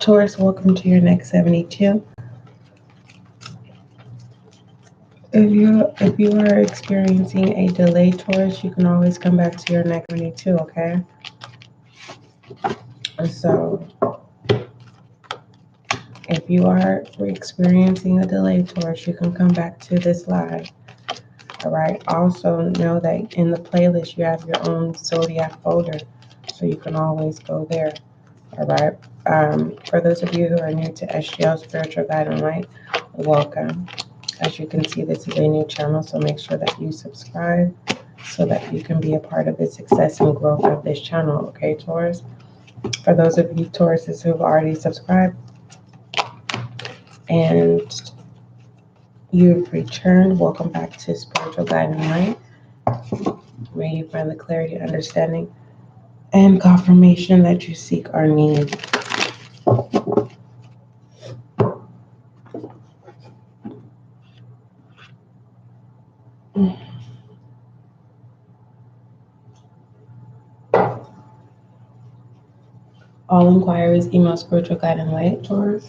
Taurus, welcome to your next 72. If you are experiencing a delay, Taurus, you can always come back to your next 72, okay? So, if you are experiencing a delay, Taurus, you can come back to this live. All right. Also, know that in the playlist, you have your own zodiac folder, so you can always go there. All right. For those of you who are new to SGL Spiritual Guide and Light, welcome. As you can see, this is a new channel, so make sure that you subscribe so that you can be a part of the success and growth of this channel. Okay, Taurus? For those of you Tauruses who have already subscribed and you've returned, welcome back to Spiritual Guide and Light. May you find the clarity, understanding, and confirmation that you seek or need. All inquiries, email Spiritual Guide and Light, Taurus.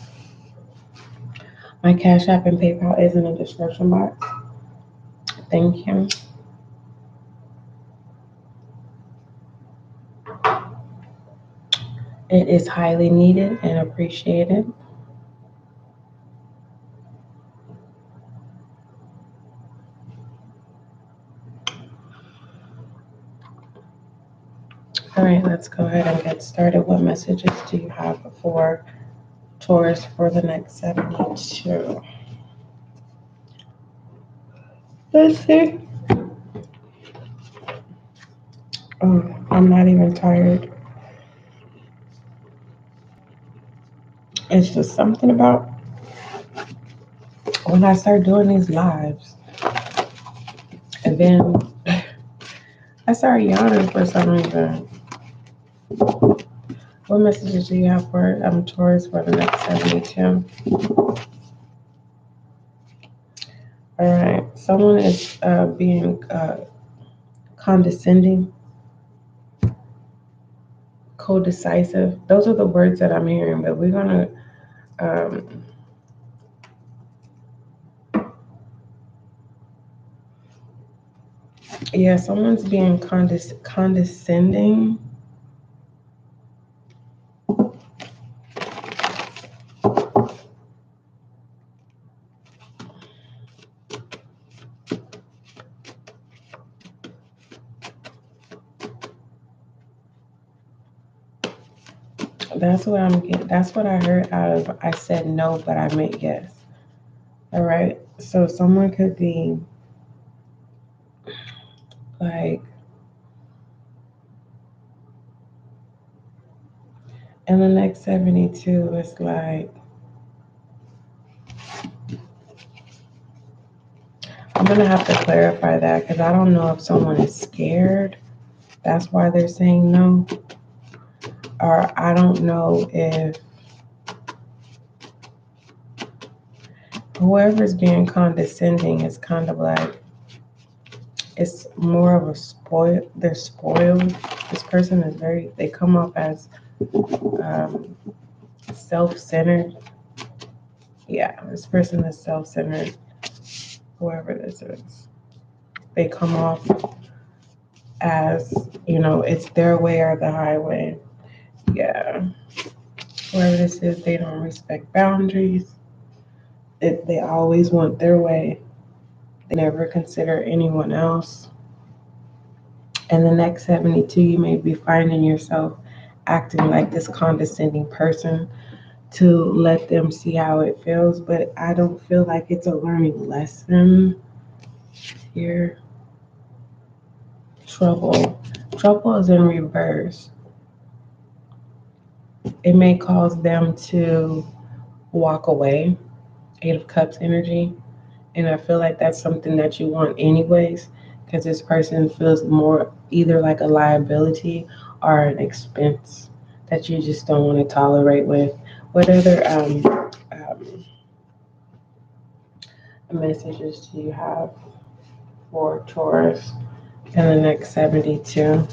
My CashApp and PayPal is in the description box. Thank you. It is highly needed and appreciated. All right, let's go ahead and get started. What messages do you have for Taurus for the next 72? Let's see. Oh, I'm not even tired. It's just something about when I start doing these lives, and then I start yawning for some reason. What messages do you have for Taurus for the next 72? All right, someone is being condescending, co-decisive. Those are the words that I'm hearing, but we're gonna yeah, someone's being condescending. That's what I'm getting. That's what I heard out of I said no, but I meant yes. All right. So someone could be like, in the next 72, it's like, I'm going to have to clarify that because I don't know if someone is scared. That's why they're saying no. Or I don't know if whoever's being condescending is kind of like, it's more of a spoil. They're spoiled. This person is they come up as self-centered. Yeah, this person is self-centered. Whoever this is, they come off as, it's their way or the highway. Yeah. Whoever this is, they don't respect boundaries. They always want their way. They never consider anyone else. In the next 72, you may be finding yourself acting like this condescending person to let them see how it feels, but I don't feel like it's a learning lesson here. Trouble is in reverse. It may cause them to walk away. 8 of Cups energy. And I feel like that's something that you want anyways, because this person feels more either like a liability or an expense that you just don't want to tolerate with. What other messages do you have for Taurus in the next 72?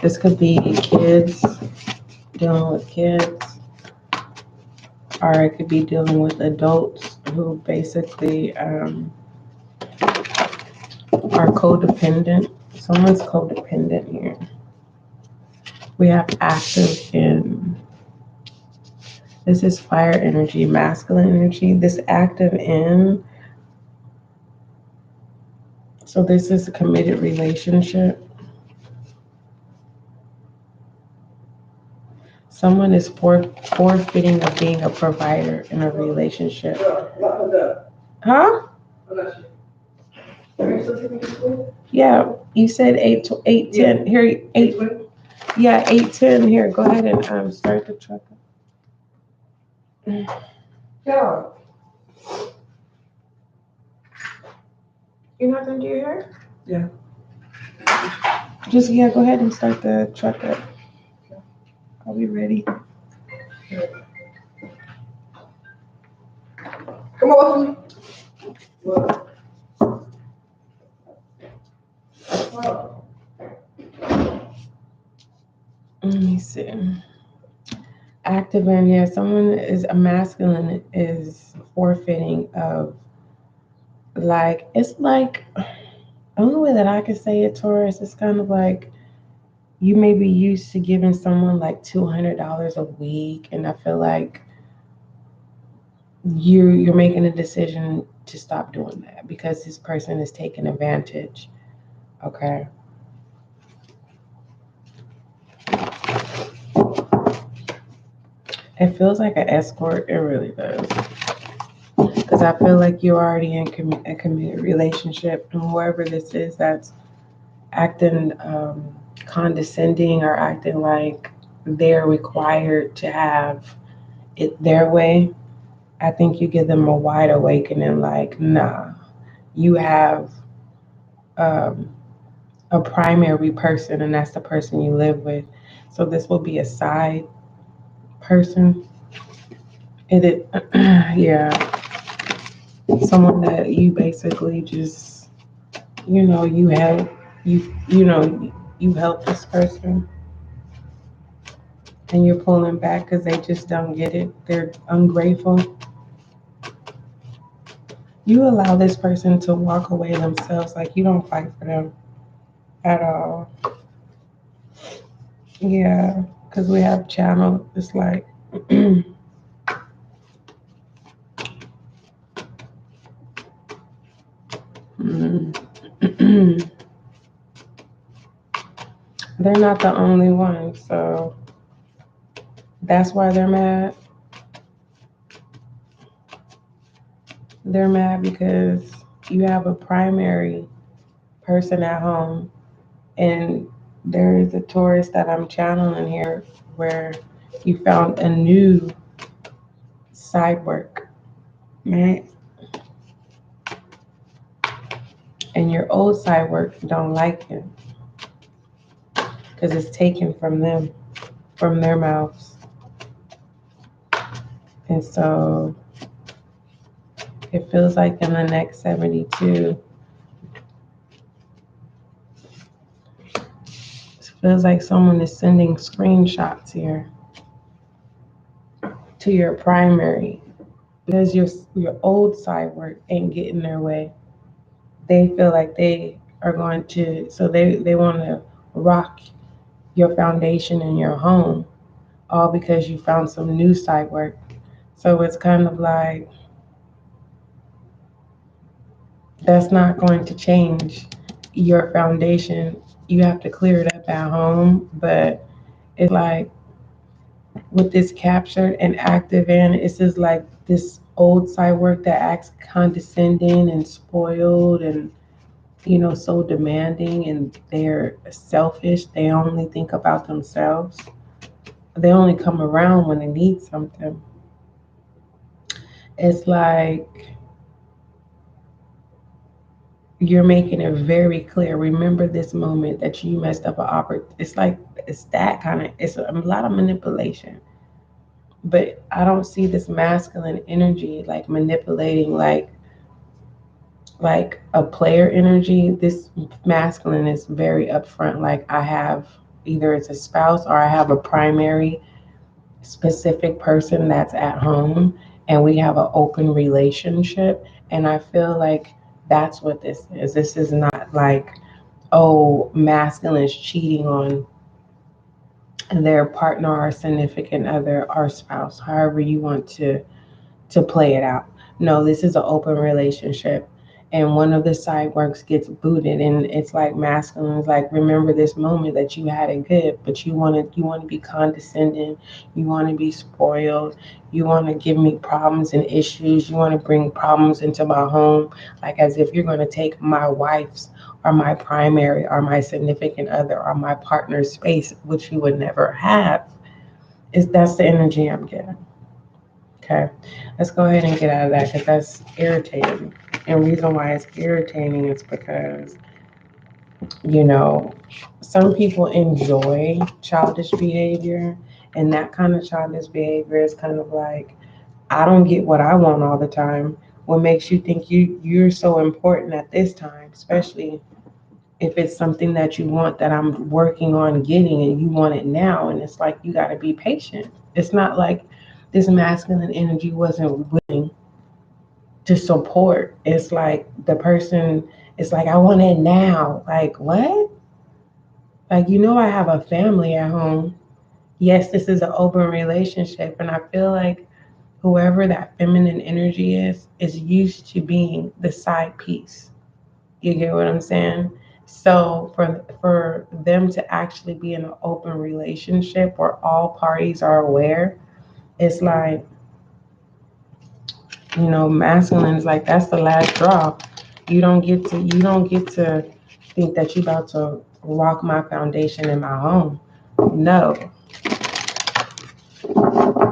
This could be kids, dealing with kids, or it could be dealing with adults who basically are codependent. Someone's codependent here. We have active in. This is fire energy, masculine energy. This active in. So this is a committed relationship. Someone is forfeiting of being a provider in a relationship. Huh? Yeah, you said 8:10. Here, 8. Yeah, 8:10. Here, go ahead and start the truck. Yeah. You're not gonna do your hair? Yeah. Just go ahead and start the truck up. I'll be ready. Come on. What? Let me see. Active in, yeah, someone is a masculine is forfeiting of, like, it's like, the only way that I could say it, Taurus, it's kind of like you may be used to giving someone like $200 a week, and I feel like you're making a decision to stop doing that because this person is taking advantage. Okay. It feels like an escort. It really does. Because I feel like you're already in a committed relationship, and whoever this is that's acting condescending or acting like they're required to have it their way, I think you give them a wide awakening, like, nah, you have a primary person, and that's the person you live with. So this will be a side person. Yeah, someone that you basically just, you help, you help this person, and you're pulling back because they just don't get it. They're ungrateful. You allow this person to walk away themselves, like you don't fight for them at all. Yeah, because we have channel. It's like they're not the only ones, so that's why they're mad. They're mad because you have a primary person at home, and there is a Taurus that I'm channeling here where you found a new side work, right? And your old side work don't like it because it's taken from them, from their mouths. And so it feels like in the next 72, it feels like someone is sending screenshots here to your primary because your old side work ain't getting their way. They feel like they are going to, so they want to rock your foundation in your home, all because you found some new side work. So it's kind of like, that's not going to change your foundation. You have to clear it up at home, but it's like with this captured and active in, it's just like this old side work that acts condescending and spoiled and so demanding, and they're selfish. They only think about themselves. They only come around when they need something. It's like you're making it very clear. Remember this moment that you messed up an opportunity. It's like it's that kind of. It's a lot of manipulation, but I don't see this masculine energy like manipulating like a player energy. This masculine is very upfront. Like, I have either it's a spouse or I have a primary specific person that's at home and we have an open relationship. And I feel like that's what this is. This is not like, oh, masculine is cheating on their partner or significant other or spouse, however you want to play it out. No, this is an open relationship. And one of the side works gets booted, and it's like masculine is like, remember this moment that you had it good, but you want to be condescending, you want to be spoiled, you want to give me problems and issues, you want to bring problems into my home, like as if you're going to take my wife's or my primary or my significant other or my partner's space, which you would never have. Is That's the energy I'm getting. Okay, let's go ahead and get out of that because that's irritating. And the reason why it's irritating is because, you know, some people enjoy childish behavior, and that kind of childish behavior is kind of like, I don't get what I want all the time. What makes you think you're so important at this time, especially if it's something that you want that I'm working on getting and you want it now, and it's like you got to be patient. It's not like this masculine energy wasn't willing to support. It's like the person is like, I want it now. Like, what? Like, I have a family at home. Yes, this is an open relationship. And I feel like whoever that feminine energy is used to being the side piece. You get what I'm saying? So for them to actually be in an open relationship where all parties are aware, it's like, masculine is like, that's the last draw. You don't get to think that you're about to rock my foundation in my home. No.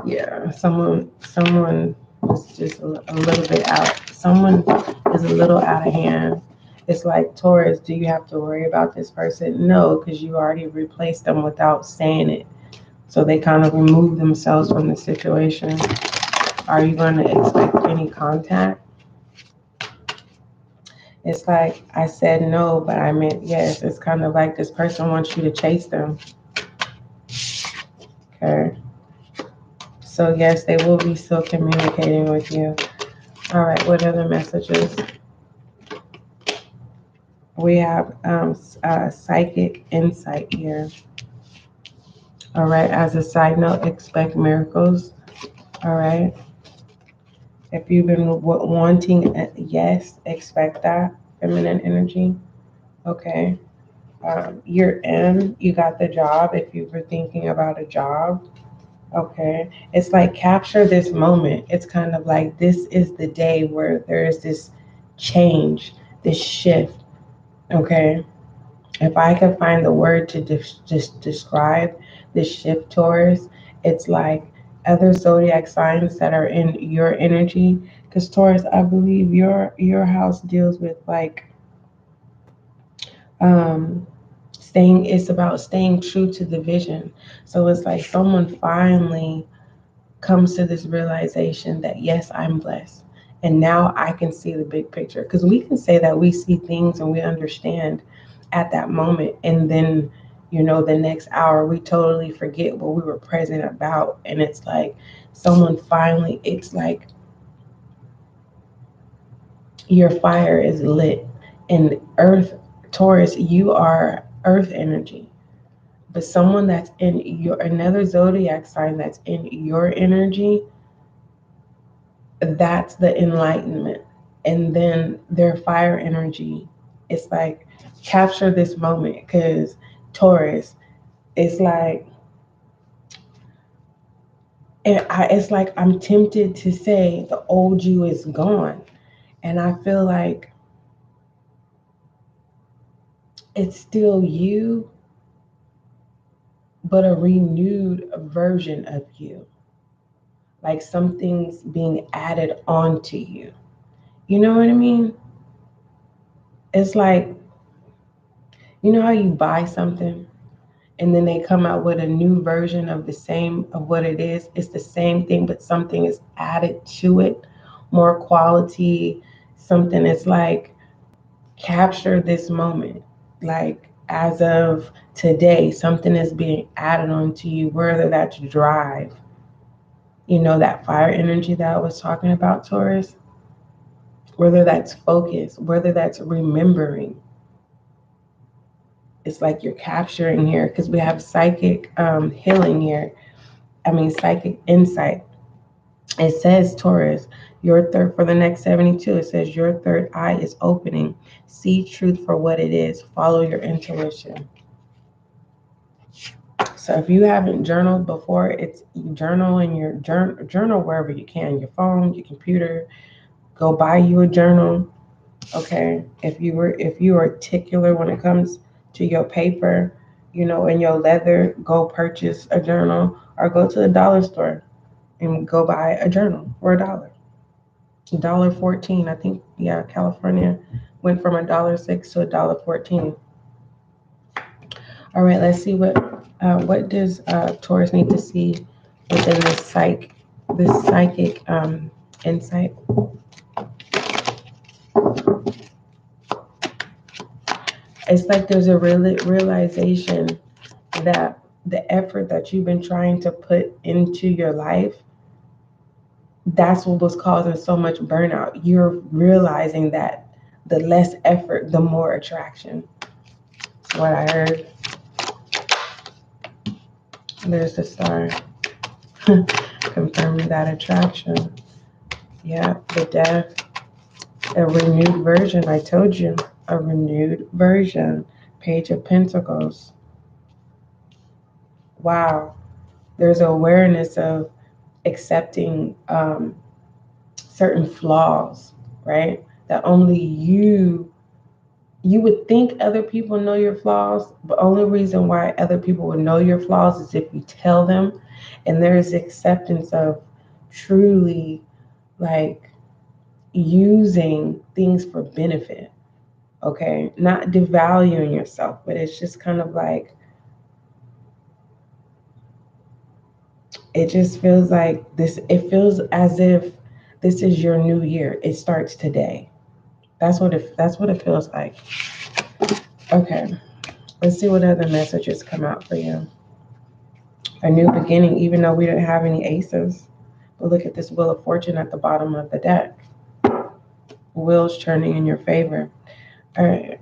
Yeah, someone is just a little bit out. Someone is a little out of hand. It's like, Taurus, do you have to worry about this person? No, because you already replaced them without saying it. So they kind of remove themselves from the situation. Are you going to expect any contact? It's like, I said no, but I meant yes. It's kind of like this person wants you to chase them. Okay. So yes, they will be still communicating with you. All right, what other messages? We have psychic insight here. All right, as a side note, expect miracles. All right. If you've been wanting a yes, expect that. Feminine energy. Okay. You're in, you got the job if you were thinking about a job. Okay. It's like, capture this moment. It's kind of like, this is the day where there is this change, this shift. Okay. If I could find the word to just describe this shift, Taurus, it's like other zodiac signs that are in your energy. Because Taurus, I believe your house deals with like um staying, it's about staying true to the vision. So it's like someone finally comes to this realization that yes, I'm blessed. And now I can see the big picture. Because we can say that we see things and we understand at that moment. And then, the next hour, we totally forget what we were present about. And it's like someone finally, it's like your fire is lit. And Earth, Taurus, you are Earth energy. But someone that's in another zodiac sign that's in your energy, that's the enlightenment. And then their fire energy, it's like, capture this moment. Because Taurus, it's like, it's like I'm tempted to say the old you is gone. And I feel like it's still you, but a renewed version of you. Like something's being added onto you. You know what I mean? It's like, how you buy something and then they come out with a new version of the same of what it is. It's the same thing, but something is added to it, more quality, something. It's like, capture this moment. Like, as of today, something is being added onto you, whether that's drive, that fire energy that I was talking about, Taurus, whether that's focus, whether that's remembering. It's like you're capturing here because we have psychic healing here. Psychic insight. It says, Taurus, your third, for the next 72, it says your third eye is opening. See truth for what it is. Follow your intuition. So if you haven't journaled before, it's journal in your journal wherever you can, your phone, your computer. Go buy you a journal. Okay. If you are particular when it comes to your paper, and your leather, go purchase a journal or go to the dollar store and go buy a journal for $1. $1.14. I think, yeah, California went from $1.06 to $1.14. All right, let's see what does Taurus need to see within this psychic insight. It's like there's a realization that the effort that you've been trying to put into your life, that's what was causing so much burnout. You're realizing that the less effort, the more attraction. That's what I heard. There's the star confirming that attraction. Yeah, the death, a renewed version. I told you, a renewed version. Page of Pentacles. Wow. There's awareness of accepting certain flaws, right? That only you would think other people know your flaws, but only reason why other people would know your flaws is if you tell them. And there is acceptance of truly like using things for benefit, okay? Not devaluing yourself, but it's just kind of like, it just feels like this, it feels as if this is your new year. It starts today. That's what it feels like. Okay, let's see what other messages come out for you. A new beginning, even though we didn't have any aces. But look at this Wheel of Fortune at the bottom of the deck. Wheels turning in your favor. All right.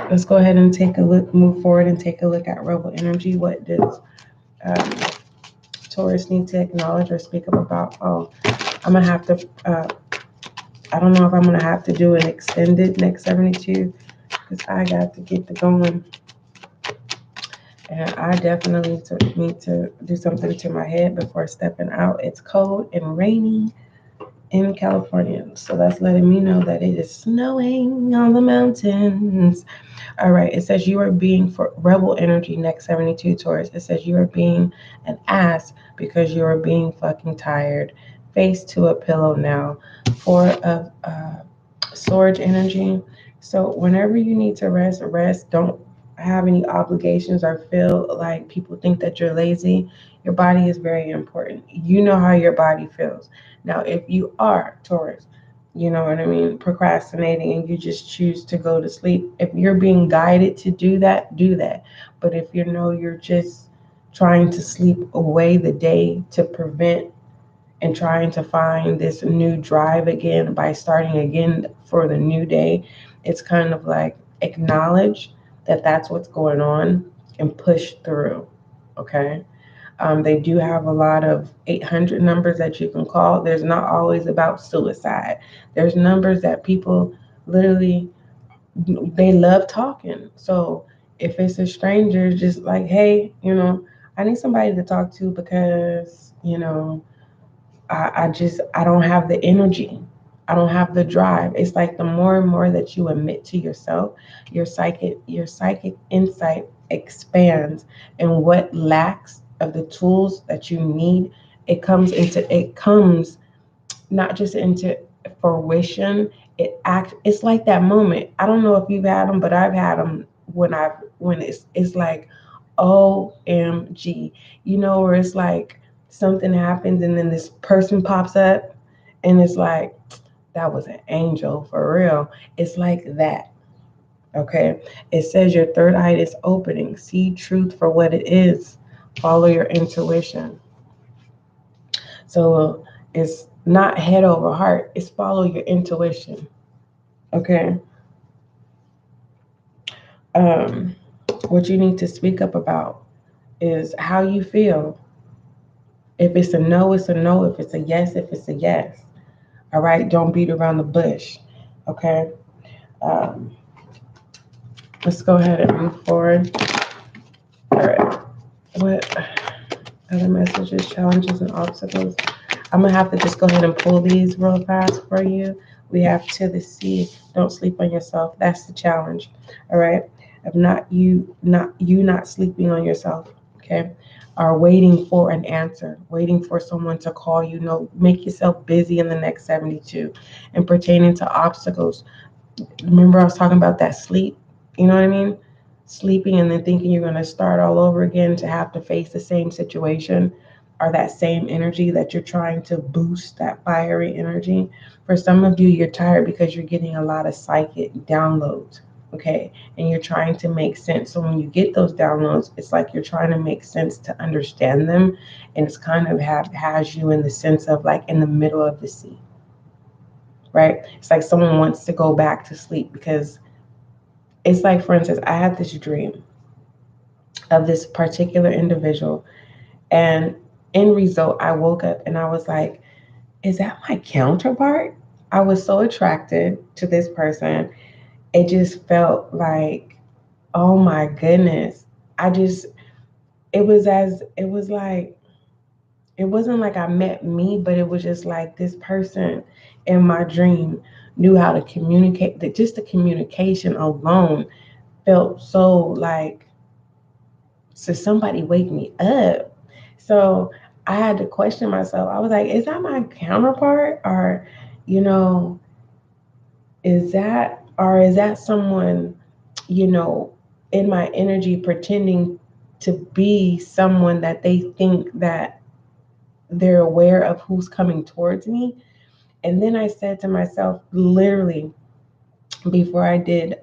Let's go ahead and take a look, move forward and take a look at Rebel energy. What does Taurus need to acknowledge or speak up about? Oh, I'm going to have to, I don't know if I'm going to have to do an extended next 72 because I got to get the going. And I definitely need to do something to my head before stepping out. It's cold and rainy in California. So that's letting me know that it is snowing on the mountains. All right. It says you are being, for Rebel energy, next 72 Taurus. It says you are being an ass because you are being fucking tired. Face to a pillow now. 4 of Swords energy. So whenever you need to rest. Don't have any obligations or feel like people think that you're lazy. Your body is very important. You know how your body feels. Now, if you are Taurus, you know what I mean, procrastinating and you just choose to go to sleep, if you're being guided to do that, do that. But if you know you're just trying to sleep away the day to prevent and trying to find this new drive again by starting again for the new day, it's kind of like acknowledge that that's what's going on and push through, okay? They do have a lot of 800 numbers that you can call. There's not always about suicide. There's numbers that people literally, they love talking. So if it's a stranger, just like, hey, I need somebody to talk to because, I don't have the energy. I don't have the drive. It's like the more and more that you admit to yourself, your psychic insight expands, and what lacks of the tools that you need, it comes not just into fruition. It's like that moment. I don't know if you've had them, but I've had them when it's like OMG, where it's like something happens and then this person pops up and it's like, that was an angel for real. It's like that. Okay, it says your third eye is opening. See truth for what it is. Follow your intuition. So it's not head over heart, it's follow your intuition. Okay. Um, what you need to speak up about is how you feel. If it's a no, it's a no. If it's a yes, if it's a yes. All right. Don't beat around the bush. Okay. Um, let's go ahead and move forward. All right. What other messages, challenges, and obstacles? I'm gonna have to just go ahead and pull these real fast for you. We have to the sea. Don't sleep on yourself. That's the challenge. All right. Of not sleeping on yourself. Okay. Are waiting for an answer, waiting for someone to call you. No, make yourself busy in the next 72. And pertaining to obstacles, remember I was talking about that sleep. You know what I mean? Sleeping and then thinking you're going to start all over again to have to face the same situation or that same energy that you're trying to boost, that fiery energy. For some of you, you're tired because you're getting a lot of psychic downloads. Okay. And you're trying to make sense. So when you get those downloads, it's like you're trying to make sense to understand them. And it's kind of has you in the sense of like in the middle of the sea. Right? It's like someone wants to go back to sleep because it's like, for instance, I had this dream of this particular individual, and in result, I woke up and I was like, is that my counterpart? I was so attracted to this person. It just felt like, oh my goodness. It was like, it wasn't like I met me, but it was just like this person in my dream knew how to communicate. That just the communication alone felt so like, so somebody wake me up. So I had to question myself. I was like, is that my counterpart? Or, you know, is that someone, you know, in my energy pretending to be someone that they think that they're aware of who's coming towards me? And then I said to myself, literally, before I did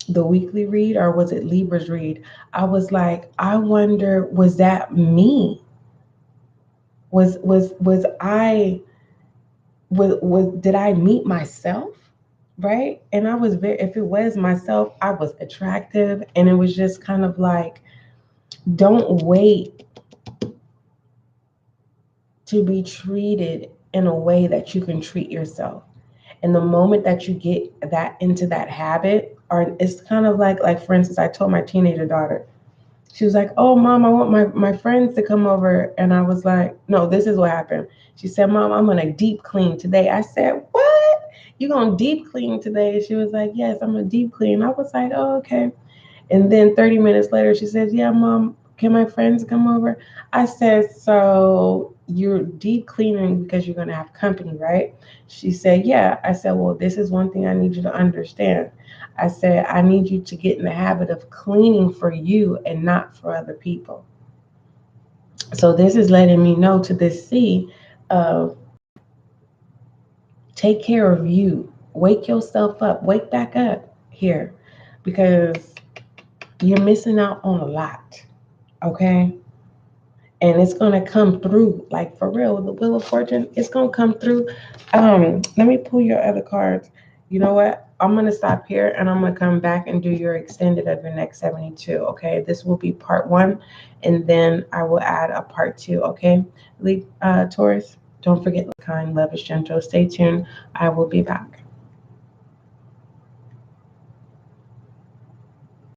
the weekly read, or was it Libra's read, I was like, I wonder, was that me? Was I was did I meet myself? Right? And I was very, if it was myself, I was attractive, and it was just kind of like, don't wait to be treated in a way that you can treat yourself. And the moment that you get that into that habit, or it's kind of like for instance, I told my teenager daughter, she was like, oh, Mom, I want my friends to come over. And I was like, no, this is what happened. She said, Mom, I'm going to deep clean today. I said, what? You going to deep clean today? She was like, yes, I'm going to deep clean. I was like, oh, okay. And then 30 minutes later, she says, yeah, Mom, can my friends come over? I said, so you're deep cleaning because you're going to have company, right? She said, yeah. I said, well, this is one thing I need you to understand. I said, I need you to get in the habit of cleaning for you and not for other people. So this is letting me know to this sea of, take care of you. Wake yourself up. Wake back up here, because you're missing out on a lot. Okay? And it's going to come through, like for real, the Wheel of Fortune, it's going to come through. Let me pull your other cards. You know what? I'm going to stop here and I'm going to come back and do your extended of your next 72. Okay? This will be part 1, and then I will add a part 2. Okay? Taurus, don't forget, kind, love is gentle. Stay tuned. I will be back.